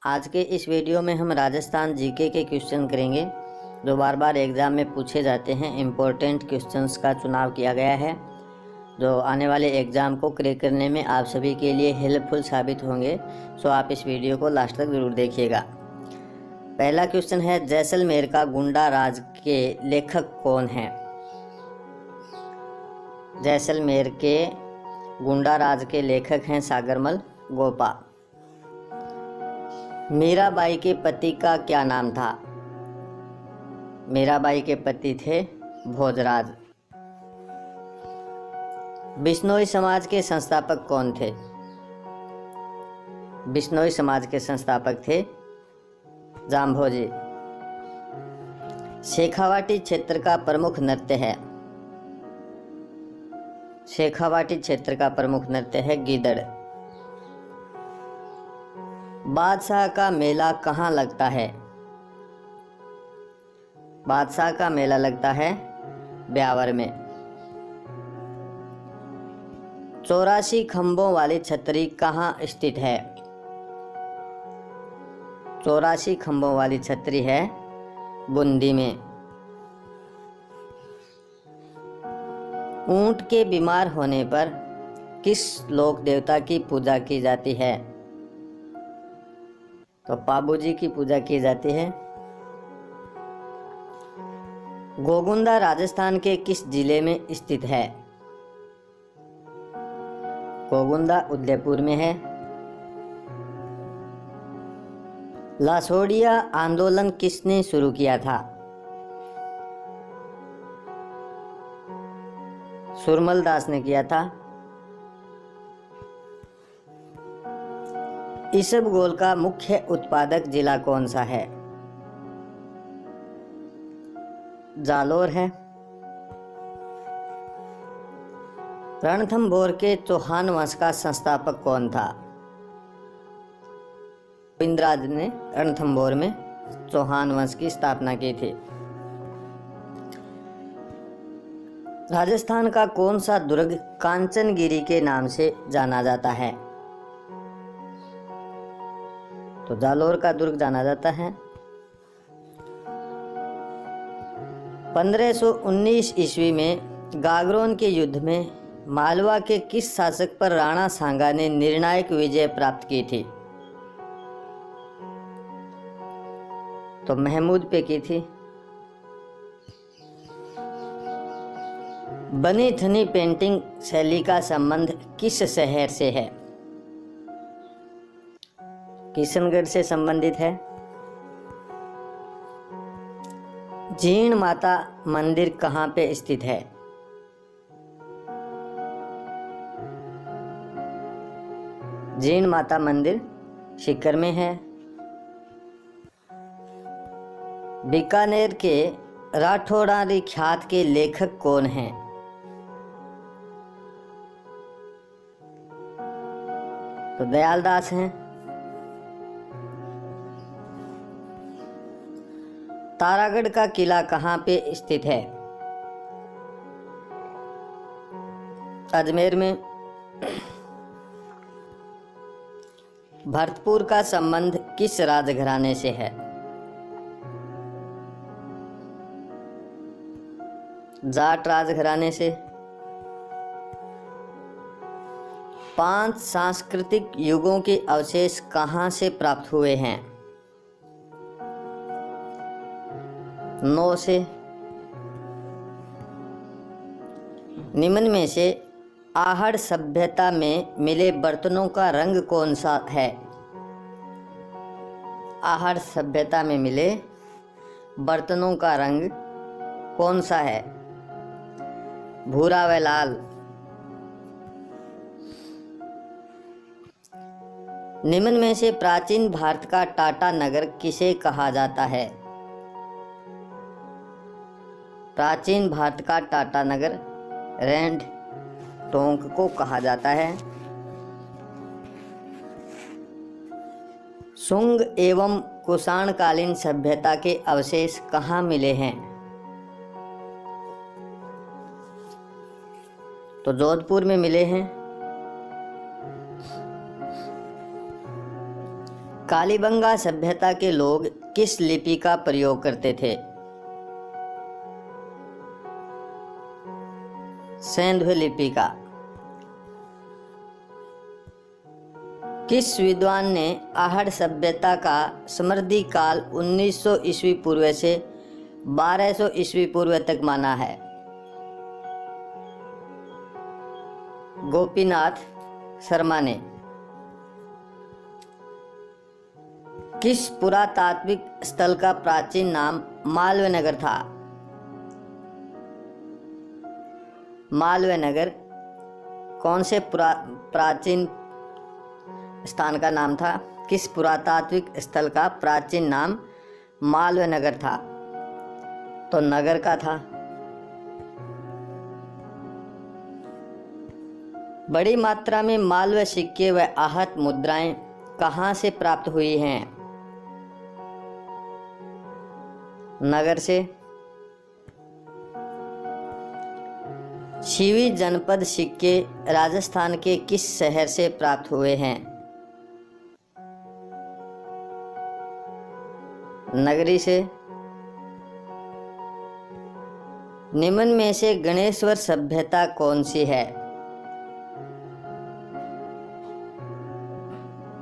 आज के इस वीडियो में हम राजस्थान जीके के क्वेश्चन करेंगे जो बार बार एग्ज़ाम में पूछे जाते हैं। इम्पोर्टेंट क्वेश्चंस का चुनाव किया गया है जो आने वाले एग्ज़ाम को क्रैक करने में आप सभी के लिए हेल्पफुल साबित होंगे। सो आप इस वीडियो को लास्ट तक ज़रूर देखिएगा। पहला क्वेश्चन है, जैसलमेर का गुंडा राज के लेखक कौन हैं? जैसलमेर के गुंडा राज के लेखक हैं सागरमल गोपा। मीराबाई के पति का क्या नाम था? मीराबाई के पति थे भोजराज। बिश्नोई समाज के संस्थापक कौन थे? बिश्नोई समाज के संस्थापक थे जाम्भोजी। शेखावाटी क्षेत्र का प्रमुख नृत्य है? शेखावाटी क्षेत्र का प्रमुख नृत्य है गीदड़। बादशाह का मेला कहाँ लगता है? बादशाह का मेला लगता है ब्यावर में। 84 खंभों वाली छतरी कहाँ स्थित है? 84 खंभों वाली छतरी है बूंदी में। ऊंट के बीमार होने पर किस लोक देवता की पूजा की जाती है? तो पाबूजी की पूजा की जाती है। गोगुंदा राजस्थान के किस जिले में स्थित है? गोगुंदा उदयपुर में है। लासोड़िया आंदोलन किसने शुरू किया था? सुरमल दास ने किया था। इसबगोल का मुख्य उत्पादक जिला कौन सा है? जालोर है। रणथंभौर के चौहान वंश का संस्थापक कौन था? गोविंदराज ने रणथंभौर में चौहान वंश की स्थापना की थी। राजस्थान का कौन सा दुर्ग कांचनगिरी के नाम से जाना जाता है? तो जालोर का दुर्ग जाना जाता है। 1519 ईस्वी में गागरोन के युद्ध में मालवा के किस शासक पर राणा सांगा ने निर्णायक विजय प्राप्त की थी? तो महमूद पे की थी। बनी थनी पेंटिंग शैली का संबंध किस शहर से है? किशनगढ़ से संबंधित है। जीण माता मंदिर कहाँ पे स्थित है? जीण माता मंदिर सीकर में है। बीकानेर के राठौड़ारी ख्यात के लेखक कौन हैं? तो दयालदास हैं। तारागढ़ का किला कहाँ पे स्थित है? अजमेर में। भरतपुर का संबंध किस राजघराने से है? जाट राजघराने से। 5 सांस्कृतिक युगों के अवशेष कहाँ से प्राप्त हुए हैं? 9 से। निम्न में से आहड़ सभ्यता में मिले बर्तनों का रंग कौन सा है? आहड़ सभ्यता में मिले बर्तनों का रंग कौन सा है? भूरा व लाल। निम्न में से प्राचीन भारत का टाटा नगर किसे कहा जाता है? प्राचीन भारत का टाटा नगर रैंड टोंक को कहा जाता है। शुंग एवं कुषाणकालीन सभ्यता के अवशेष कहाँ मिले हैं? तो जोधपुर में मिले हैं। कालीबंगा सभ्यता के लोग किस लिपि का प्रयोग करते थे? सेंधव लिपि का। किस विद्वान ने आहड़ सभ्यता का समृद्धि काल 1900 ईस्वी पूर्व से 1200 ईस्वी पूर्व तक माना है? गोपीनाथ शर्मा ने। किस पुरातात्विक स्थल का प्राचीन नाम मालवीय नगर था? मालवीय नगर कौन से प्राचीन स्थान का नाम था? किस पुरातात्विक स्थल का प्राचीन नाम मालवीय नगर था? तो नगर का था। बड़ी मात्रा में मालवीय सिक्के व आहत मुद्राएं कहाँ से प्राप्त हुई हैं? नगर से। शिवी जनपद सिक्के राजस्थान के किस शहर से प्राप्त हुए हैं? नगरी से। निम्न में से गणेश्वर सभ्यता कौन सी है?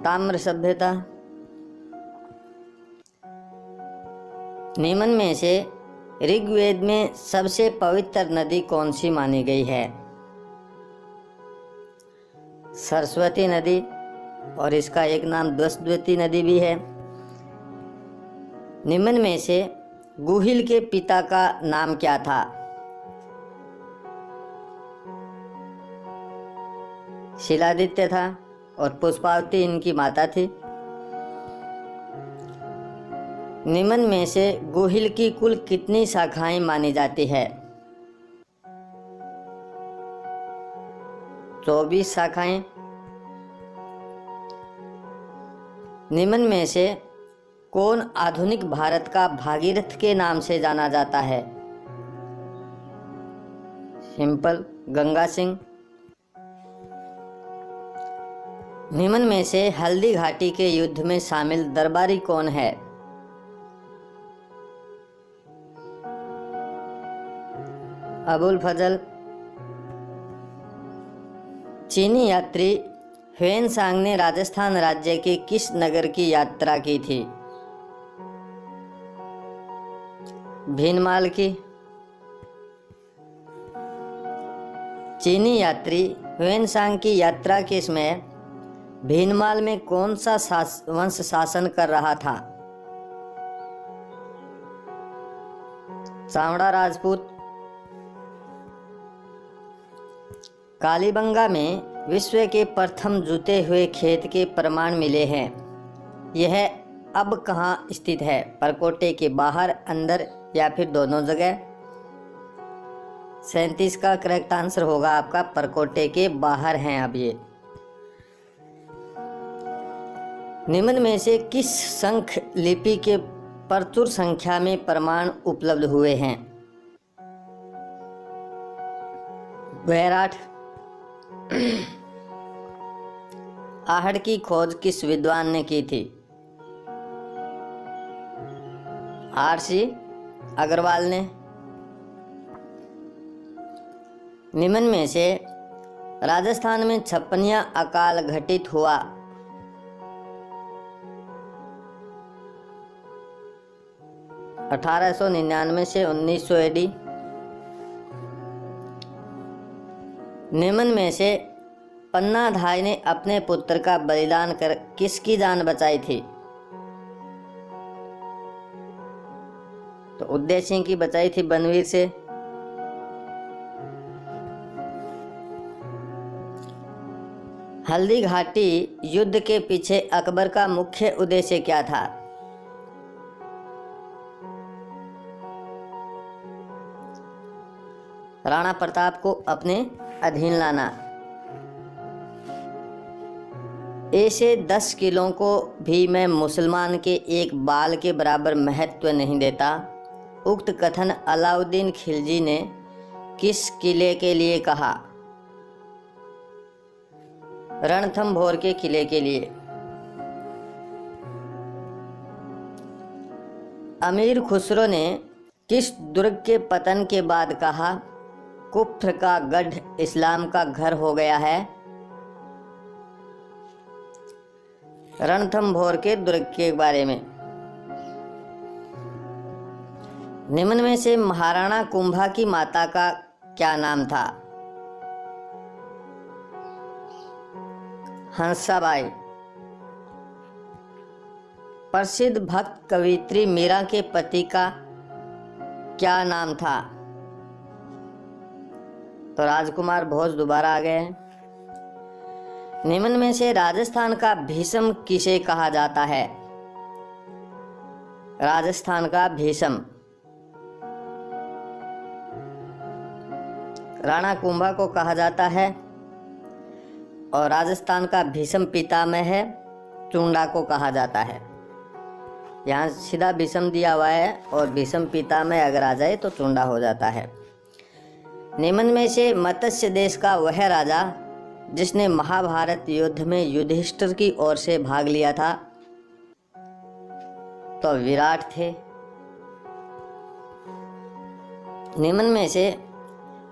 ताम्र सभ्यता। निम्न में से ऋग्वेद में सबसे पवित्र नदी कौन सी मानी गई है? सरस्वती नदी, और इसका एक नाम द्वस्द्वती नदी भी है। निम्न में से गुहिल के पिता का नाम क्या था? शिलादित्य था, और पुष्पावती इनकी माता थी। निम्न में से गुहिल की कुल कितनी शाखाएं मानी जाती है? 24 शाखाएं। निम्न में से कौन आधुनिक भारत का भागीरथ के नाम से जाना जाता है? सिंपल, गंगा सिंह। निम्न में से हल्दी घाटी के युद्ध में शामिल दरबारी कौन है? अबुल फजल। चीनी यात्री ह्वेनसांग ने राजस्थान राज्य के किस नगर की यात्रा की थी? भीनमाल की। चीनी यात्री ह्वेनसांग की यात्रा के समय भीनमाल में कौन सा वंश शासन कर रहा था? चावड़ा राजपूत। कालीबंगा में विश्व के प्रथम जुते हुए खेत के प्रमाण मिले हैं। यह अब कहाँ स्थित है? परकोटे के बाहर, अंदर या फिर दोनों जगह? 37 का करेक्ट आंसर होगा आपका परकोटे के बाहर हैं अब ये। निम्न में से किस शंख लिपि के प्रचुर संख्या में प्रमाण उपलब्ध हुए हैं? वैराट। आहड़ की खोज किस विद्वान ने की थी? आर.सी. अग्रवाल ने। निम्न में से राजस्थान में छप्पनिया अकाल घटित हुआ 1899 से 1900 AD। निम्न में से पन्नाधाय ने अपने पुत्र का बलिदान कर किसकी जान बचाई थी? तो उदय सिंह की बचाई थी बनवीर से। हल्दी घाटी युद्ध के पीछे अकबर का मुख्य उद्देश्य क्या था? राणा प्रताप को अपने अधीन लाना। ऐसे 10 किलों को भी मैं मुसलमान के एक बाल के बराबर महत्व नहीं देता। उक्त कथन अलाउद्दीन खिलजी ने किस किले के लिए कहा? रणथंभौर के किले के लिए। अमीर खुसरो ने किस दुर्ग के पतन के बाद कहा, कुफ्र का गढ़ इस्लाम का घर हो गया है? रणथंभौर के दुर्ग के बारे में। निम्न में से महाराणा कुंभा की माता का क्या नाम था? हंसाबाई। प्रसिद्ध भक्त कवित्री मीरा के पति का क्या नाम था? तो राजकुमार भोज दोबारा आ गए हैं। निम्न में से राजस्थान का भीषम किसे कहा जाता है? राजस्थान का भीषम राणा कुंभा को कहा जाता है, और राजस्थान का भीषम पितामह है चुंडा को कहा जाता है। यहाँ सीधा भीषम दिया हुआ है और भीषम पितामह अगर आ जाए तो चुंडा हो जाता है। निम्न में से मत्स्य देश का वह राजा जिसने महाभारत युद्ध में युधिष्ठिर की ओर से भाग लिया था, तो विराट थे। निम्न में से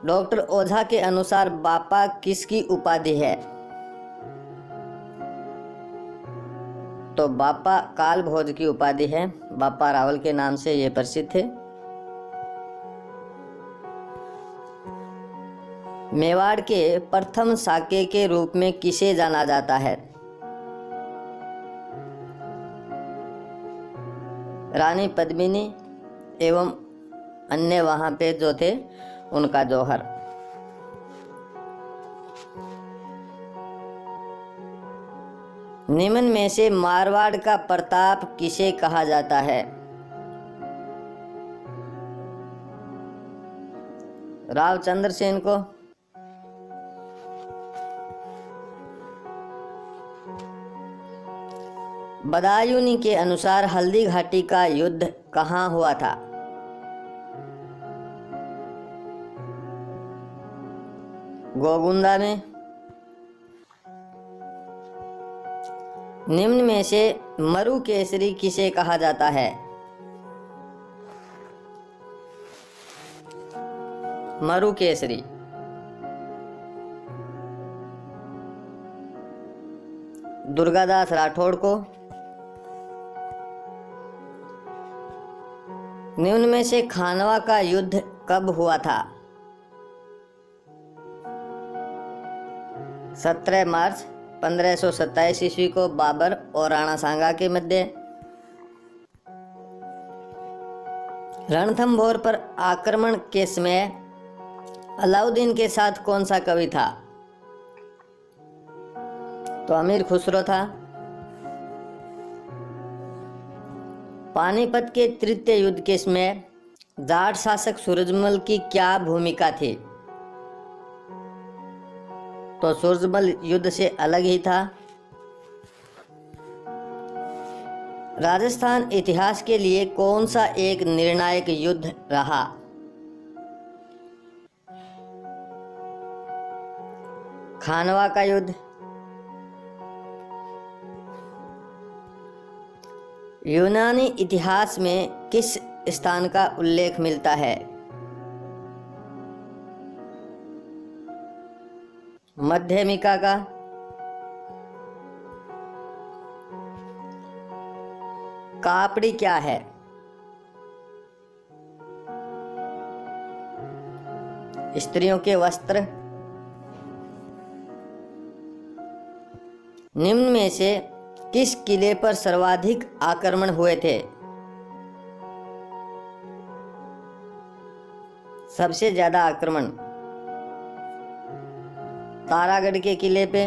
डॉक्टर ओझा के अनुसार बापा किसकी उपाधि है? तो बापा काल भोज की उपाधि है। बापा रावल के नाम से ये प्रसिद्ध थे। मेवाड़ के प्रथम साके के रूप में किसे जाना जाता है? रानी पद्मिनी एवं अन्य वहां पे जो थे उनका जौहर। निम्न में से मारवाड़ का प्रताप किसे कहा जाता है? रावचंद्र सेन को। बदायूनी के अनुसार हल्दी घाटी का युद्ध कहाँ हुआ था? गोगुंदा में। निम्न में से मरु केसरी किसे कहा जाता है? मरु केसरी दुर्गादास राठौड़ को। निम्न में से खानवा का युद्ध कब हुआ था? 17 मार्च 1527 ईस्वी को बाबर और राणा सांगा के मध्य। रणथंभौर पर आक्रमण के समय अलाउद्दीन के साथ कौन सा कवि था? तो अमीर खुसरो था। पानीपत के तृतीय युद्ध के समय जाट शासक सूरजमल की क्या भूमिका थी? तो सूरजमल युद्ध से अलग ही था। राजस्थान इतिहास के लिए कौन सा एक निर्णायक युद्ध रहा? खानवा का युद्ध। यूनानी इतिहास में किस स्थान का उल्लेख मिलता है? मध्यमिका का। कापड़ी क्या है? स्त्रियों के वस्त्र। निम्न में से किस किले पर सर्वाधिक आक्रमण हुए थे? सबसे ज्यादा आक्रमण तारागढ़ के किले पे।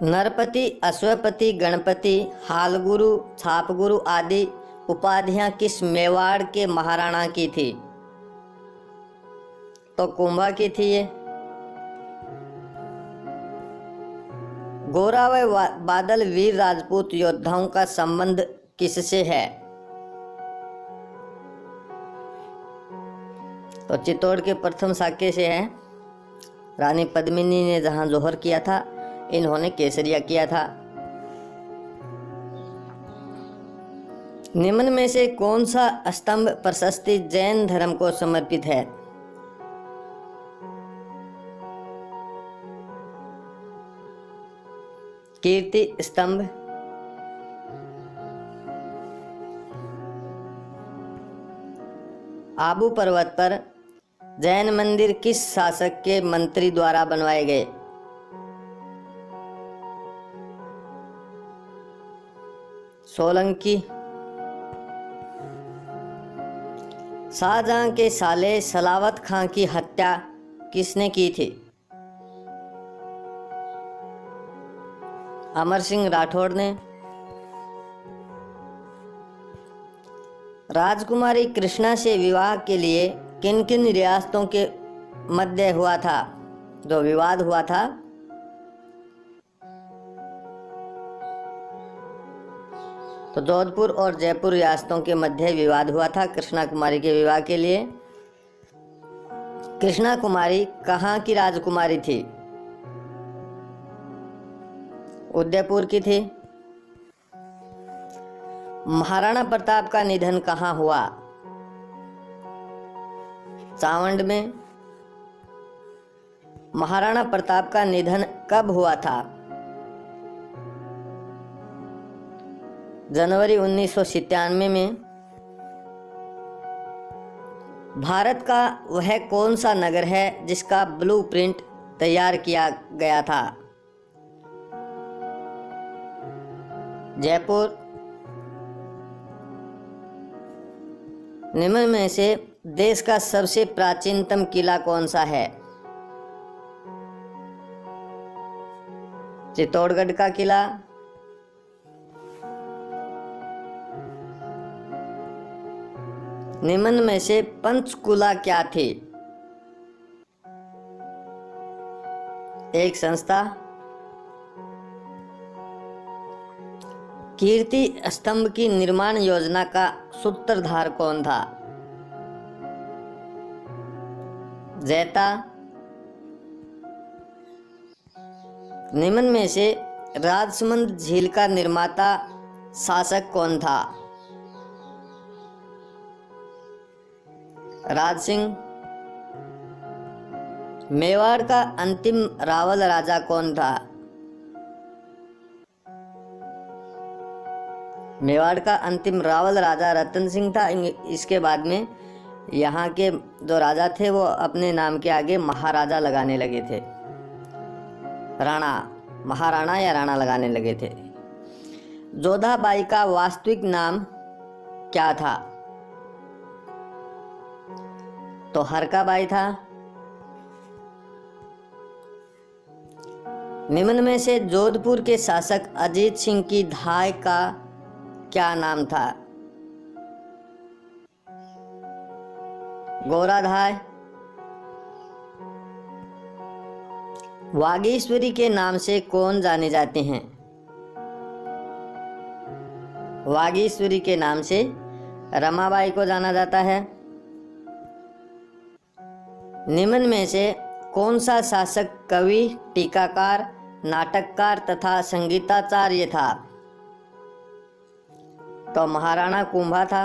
नरपति, अश्वपति, गणपति, हालगुरु, छापगुरु आदि उपाधियां किस मेवाड़ के महाराणा की थी? तो कुंभा की थी ये। गोरा व बादल वीर राजपूत योद्धाओं का संबंध किससे है? तो चित्तौड़ के प्रथम साके से है। रानी पद्मिनी ने जहां जौहर किया था, इन्होंने केसरिया किया था। निम्न में से कौन सा स्तंभ प्रशस्ति जैन धर्म को समर्पित है? कीर्ति स्तंभ। आबू पर्वत पर जैन मंदिर किस शासक के मंत्री द्वारा बनवाए गए? सोलंकी। शाहजहां के साले सलावत खां की हत्या किसने की थी? अमर सिंह राठौड़ ने। राजकुमारी कृष्णा से विवाह के लिए किन किन रियासतों के मध्य हुआ था जो विवाद हुआ था? तो जोधपुर और जयपुर रियासतों के मध्य विवाद हुआ था कृष्णा कुमारी के विवाह के लिए। कृष्णा कुमारी कहाँ की राजकुमारी थी? उदयपुर की थी। महाराणा प्रताप का निधन कहाँ हुआ? चावंड में। महाराणा प्रताप का निधन कब हुआ था? जनवरी 1997 में। भारत का वह कौन सा नगर है जिसका ब्लूप्रिंट तैयार किया गया था? जयपुर। निम्न में से देश का सबसे प्राचीनतम किला कौन सा है? चित्तौड़गढ़ का किला। निम्न में से पंचकुला क्या थी? एक संस्था। कीर्ति स्तंभ की निर्माण योजना का सूत्रधार कौन था? जैता। निम्न में से राजसमंद झील का निर्माता शासक कौन था? राज सिंह। मेवाड़ का अंतिम रावल राजा कौन था? मेवाड़ का अंतिम रावल राजा रतन सिंह था। इसके बाद में यहाँ के जो राजा थे वो अपने नाम के आगे महाराजा लगाने लगे थे। राणा, महाराणा या राणा लगाने लगे थे। जोधाबाई का वास्तविक नाम क्या था? तो हरकाबाई था। निम्न में से जोधपुर के शासक अजीत सिंह की धाय का क्या नाम था? गोराधाय। वागीश्वरी के नाम से कौन जाने जाते हैं? वागीश्वरी के नाम से रमाबाई को जाना जाता है। निम्न में से कौन सा शासक कवि, टीकाकार, नाटककार तथा संगीताचार्य था? तो महाराणा कुंभा था।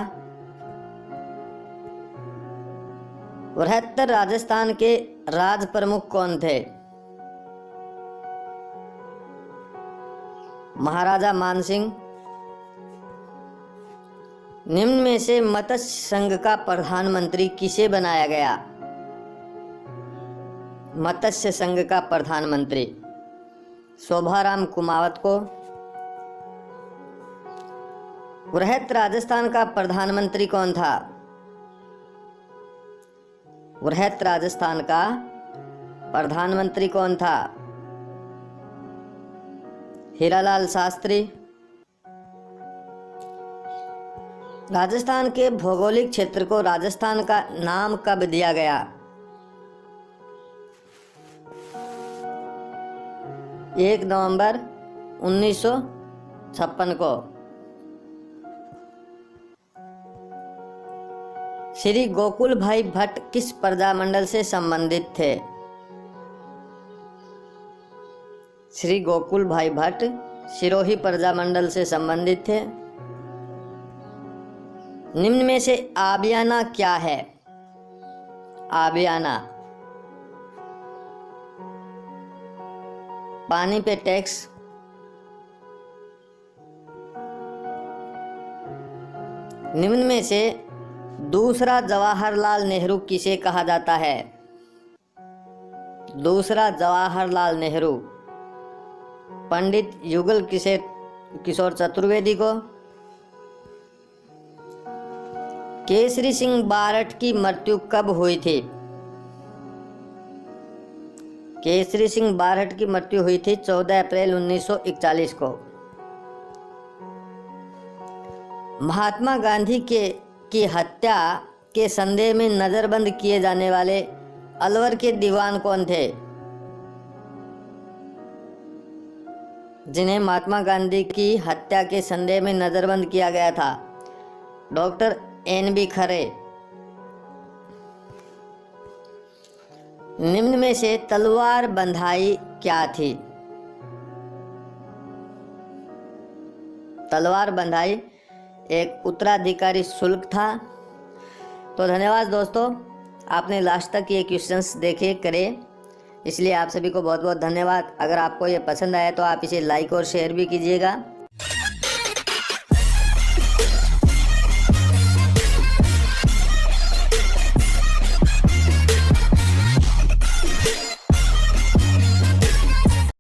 बृहत्तर राजस्थान के राज प्रमुख कौन थे? महाराजा मानसिंह। निम्न में से मत्स्य संघ का प्रधानमंत्री किसे बनाया गया? मत्स्य संघ का प्रधानमंत्री शोभाराम कुमावत को। बृहत राजस्थान का प्रधानमंत्री कौन था? बृहत राजस्थान का प्रधानमंत्री कौन था? हीरालाल शास्त्री। राजस्थान के भौगोलिक क्षेत्र को राजस्थान का नाम कब दिया गया? 1 नवंबर 1956 को। श्री गोकुल भाई भट्ट किस प्रजामंडल से संबंधित थे? श्री गोकुल भाई भट्ट सिरोही प्रजामंडल से संबंधित थे। निम्न में से आबियाना क्या है? आबियाना, पानी पे टैक्स, निम्न में से दूसरा जवाहरलाल नेहरू किसे कहा जाता है? दूसरा जवाहरलाल नेहरू, पंडित युगल किशोर चतुर्वेदी को। केसरी सिंह बारठ की मृत्यु कब हुई थी? केसरी सिंह बारठ की मृत्यु हुई थी 14 अप्रैल 1941 को। महात्मा गांधी की हत्या के संदेह में नजरबंद किए जाने वाले अलवर के दीवान कौन थे? जिन्हें महात्मा गांधी की हत्या के संदेह में नजरबंद किया गया था? डॉक्टर NB खरे। निम्न में से तलवार बंधाई क्या थी? तलवार बंधाई एक उत्तराधिकारी शुल्क था। तो धन्यवाद दोस्तों, आपने लास्ट तक ये क्वेश्चंस देखे करे, इसलिए आप सभी को बहुत बहुत धन्यवाद। अगर आपको ये पसंद आया तो आप इसे लाइक और शेयर भी कीजिएगा।